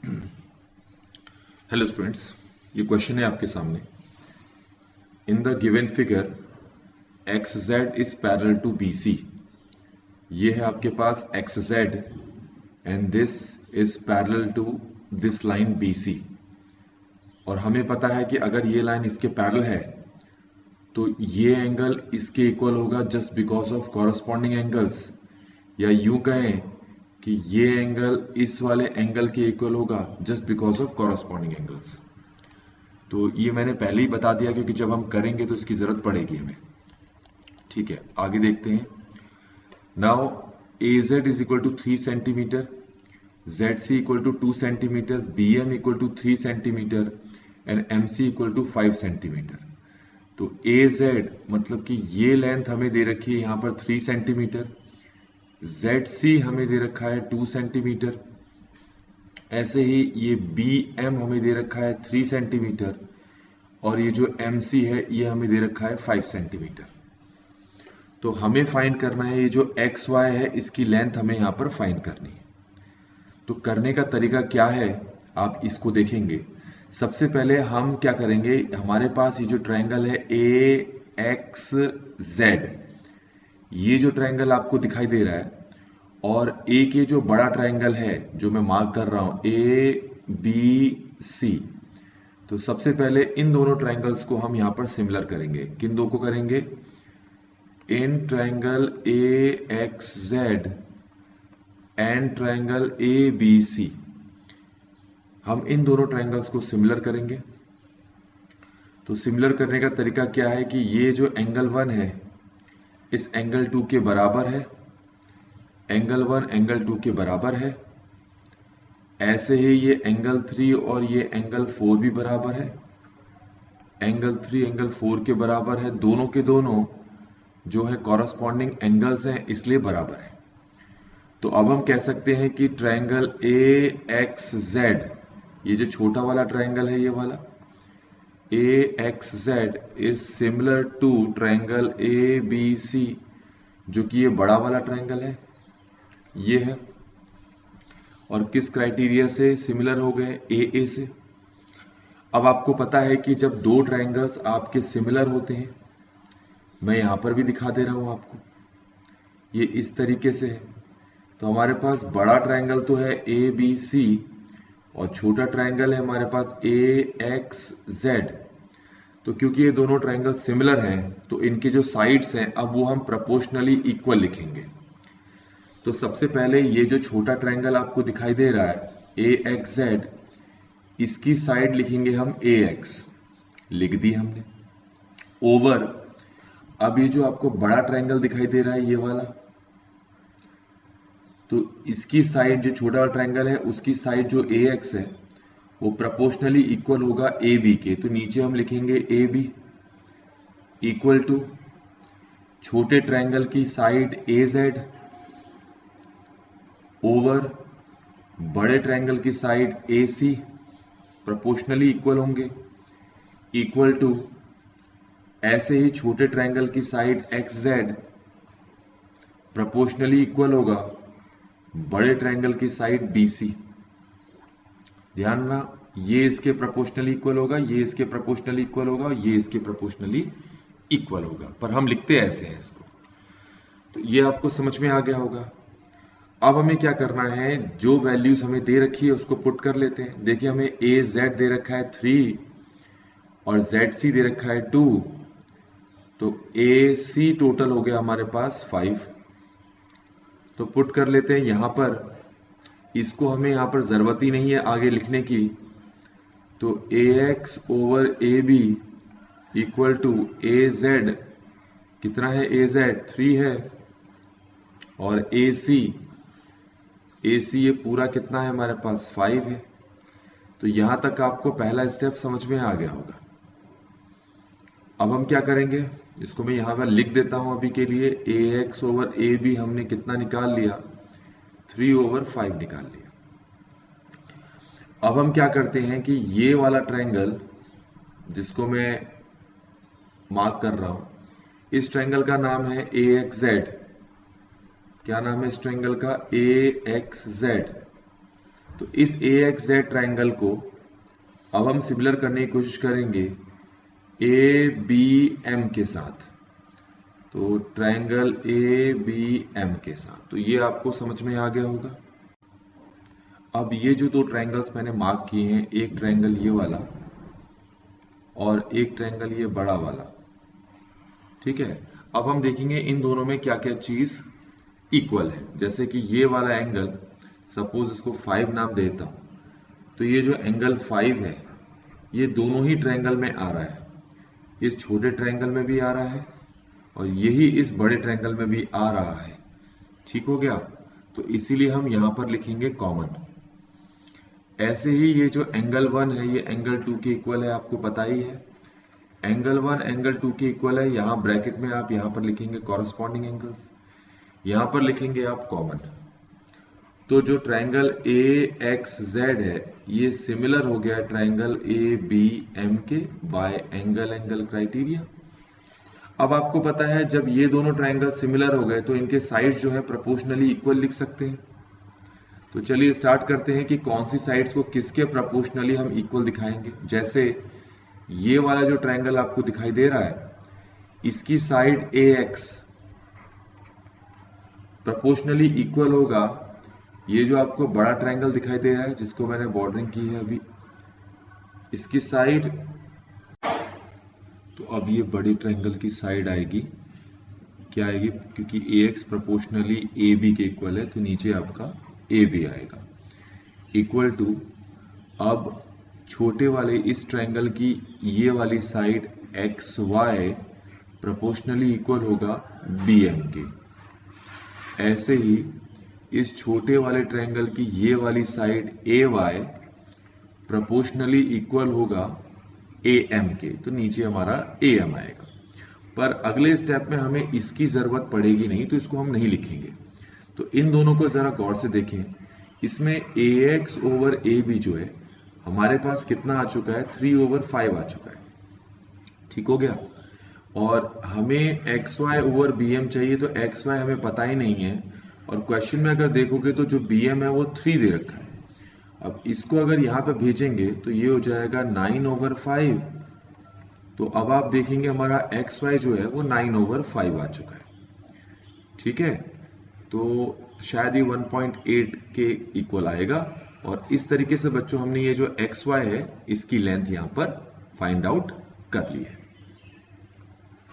Hello students, ये question है आपके सामने। In the given figure X Z is parallel to B C. ये है आपके पास X Z and this is parallel to this line B C. और हमें पता है कि अगर ये लाइन इसके पैरेलल है तो ये एंगल इसके इक्वल होगा just because of corresponding angles, या यूं कहें कि ये एंगल इस वाले एंगल के इक्वल होगा just because of corresponding angles. तो ये मैंने पहले ही बता दिया क्योंकि जब हम करेंगे तो इसकी जरूरत पड़ेगी हमें। ठीक है, आगे देखते हैं। Now A Z is equal to 3 centimetre, Z C equal to 2 centimetre, B M equal to 3 centimetre and M C equal to 5 centimetre. तो ए जेड मतलब कि ये लेंथ हमें दे रखी है यहां पर 3 सेंटीमीटर, जेड सी हमें दे रखा है 2 सेंटीमीटर, ऐसे ही ये बी एम हमें दे रखा है 3 सेंटीमीटर और ये जो एम सी है ये हमें दे रखा है 5 सेंटीमीटर। तो हमें फाइंड करना है ये जो एक्स वाई है इसकी लेंथ हमें यहां पर फाइंड करनी है। तो करने का तरीका क्या है आप इसको देखेंगे। सबसे पहले हम क्या करेंगे, हमारे पास ये जो ट्रायंगल है ए एक्स जेड, ये जो ट्रायंगल आपको दिखाई दे रहा है और ए के जो बड़ा ट्रायंगल है जो मैं मार्क कर रहा हूं ए बी सी, तो सबसे पहले इन दोनों ट्रायंगल्स को हम यहां पर सिमिलर करेंगे। किन दो को करेंगे? In triangle A X Z and triangle A B C, हम इन दोनों ट्रायंगल्स को सिमिलर करेंगे। तो सिमिलर करने का तरीका क्या है कि ये जो एंगल 1 है इस एंगल 2 के बराबर है, एंगल 1 एंगल 2 के बराबर है, ऐसे ही ये एंगल 3 और ये एंगल 4 भी बराबर है, एंगल 3 एंगल 4 के बराबर है, दोनों के दोनों जो है कॉरस्पॉन्डिंग एंगल्स हैं इसलिए बराबर है। तो अब हम कह सकते हैं कि ट्रायंगल ए एक्स जेड, ये जो छोटा वाला ट्रायंगल है ये वाला A X Z is similar to triangle A B C, जो कि ये बड़ा वाला ट्रायंगल है ये है। और किस क्राइटेरिया से सिमिलर हो गए? ए से। अब आपको पता है कि जब दो ट्रायंगल्स आपके सिमिलर होते हैं, मैं यहां पर भी दिखा दे रहा हूं आपको, ये इस तरीके से है। तो हमारे पास बड़ा ट्रायंगल तो है ए बी सी और छोटा ट्रायंगल है हमारे पास ए एक्स जेड। तो क्योंकि ये दोनों ट्रायंगल सिमिलर हैं तो इनके जो साइड्स हैं अब वो हम प्रोपोर्शनली इक्वल लिखेंगे। तो सबसे पहले ये जो छोटा ट्रायंगल आपको दिखाई दे रहा है ए एक्स जेड, इसकी साइड लिखेंगे हम ए एक्स, लिख दी हमने, ओवर। अब ये जो आपको बड़ा ट्रायंगल दिखाई दे रहा है ये वाला, तो इसकी साइड जो छोटा ट्रायंगल है उसकी साइड जो ए एक्स है वो प्रोपोर्शनली इक्वल होगा ए बी के। तो नीचे हम लिखेंगे ए बी इक्वल टू छोटे ट्रायंगल की साइड ए जेड ओवर बड़े ट्रायंगल की साइड ए सी, प्रोपोर्शनली इक्वल होंगे, इक्वल टू ऐसे ही छोटे ट्रायंगल की side x Z proportionally equal होगा बड़े ट्रायंगल की साइड बी सी। ध्यान रखना, ये इसके प्रोपोर्शनली इक्वल होगा, ये इसके प्रोपोर्शनली इक्वल होगा, ये इसके प्रोपोर्शनली इक्वल होगा, पर हम लिखते ऐसे हैं इसको। तो ये आपको समझ में आ गया होगा। अब हमें क्या करना है, जो वैल्यूज हमें दे रखी है उसको पुट कर लेते हैं। देखिए हमें ए जेड दे रखा है 3 और जेड सी दे रखा है 2, तो ए सी टोटल हो गया हमारे पास 5। तो पुट कर लेते हैं यहां पर, इसको हमें यहां पर जरूरत ही नहीं है आगे लिखने की। तो A X over A B equal to A Z, कितना है ए जेड 3 है, और ए सी ये पूरा कितना है हमारे पास 5 है। तो यहां तक आपको पहला स्टेप समझ में आ गया होगा। अब हम क्या करेंगे, इसको मैं यहां पर लिख देता हूं अभी के लिए। ए एक्स ओवर ए बी हमने कितना निकाल लिया? 3 ओवर 5 निकाल लिया। अब हम क्या करते हैं कि ये वाला ट्रायंगल जिसको मैं मार्क कर रहा हूं, इस ट्रायंगल का नाम है ए एक्स जेड। क्या नाम है इस ट्रायंगल का? ए एक्स जेड। तो इस AXZ ट्राइंगल को अब हम सिमिलर करने की कोशिश करेंगे ABM के साथ। तो ट्राइंगल ABM के साथ, तो ये आपको समझ में आ गया होगा। अब ये जो दो ट्राइंगल्स मैंने मार्क किए हैं, एक ट्राइंगल ये वाला और एक ट्राइंगल ये बड़ा वाला, ठीक है। अब हम देखेंगे इन दोनों में क्या क्या चीज इक्वल है। जैसे कि ये वाला एंगल, सपोज इसको 5 नाम देता हूं, तो ये जो एंगल 5 है ये दोनों ही ट्रायंगल में आ रहा है। इस छोटे ट्रायंगल में भी आ रहा है और यही इस बड़े ट्रायंगल में भी आ रहा है। ठीक हो गया, तो इसीलिए हम यहां पर लिखेंगे कॉमन। ऐसे ही ये जो एंगल 1 है ये एंगल 2 के इक्वल है, आपको पता ही है। एंगल 1 एंगल 2 के इक्वल है, यहां ब्रैकेट में आप यहां पर लिखेंगे कॉरस्पॉन्डिंग एंगल्स, यहां पर लिखेंगे आप कॉमन। तो जो ट्रायंगल AXZ है ये सिमिलर हो गया ट्रायंगल ABM के बाय एंगल एंगल क्राइटेरिया। अब आपको पता है जब ये दोनों ट्रायंगल सिमिलर हो गए तो इनके साइड्स जो है प्रोपोर्शनली इक्वल लिख सकते हैं। तो चलिए स्टार्ट करते हैं कि कौन सी साइड्स को किसके प्रोपोर्शनली हम इक्वल दिखाएंगे। जैसे ये वाला जो ट्रायंगल आपको दिखाई दे रहा है, इसकी साइड AX प्रोपोर्शनली इक्वल होगा ये जो आपको बड़ा ट्रायंगल दिखाई दे रहा है जिसको मैंने बॉर्डरिंग की है अभी, इसकी साइड। तो अब ये बड़ी ट्रायंगल की साइड आएगी, क्या आएगी, क्योंकि AX प्रोपोर्शनली AB के इक्वल है तो नीचे आपका AB आएगा, इक्वल टू, अब छोटे वाले इस ट्रायंगल की ये वाली साइड XY प्रोपोर्शनली इक्वल होगा BM के। ऐसे ही इस छोटे वाले ट्रायंगल की ये वाली साइड AY प्रोपोर्शनली इक्वल होगा AM के, तो नीचे हमारा AM आएगा। पर अगले स्टेप में हमें इसकी जरूरत पड़ेगी नहीं तो इसको हम नहीं लिखेंगे। तो इन दोनों को जरा गौर से देखें, इसमें AX ओवर AB जो है हमारे पास कितना आ चुका है, 3/5 आ चुका है। ठीक हो गया, और हमें XY ओवर BM चाहिए तो XY हमें पता ही नहीं है, और क्वेश्चन में अगर देखोगे तो जो BM है वो 3 दे रखा है। अब इसको अगर यहां पे भेजेंगे तो ये हो जाएगा 9/5। तो अब आप देखेंगे हमारा XY जो है वो 9/5 आ चुका है। ठीक है, तो शायद ये 1.8 के इक्वल आएगा। और इस तरीके से बच्चों हमने ये जो XY है इसकी लेंथ यहां पर फाइंड आउट कर ली है।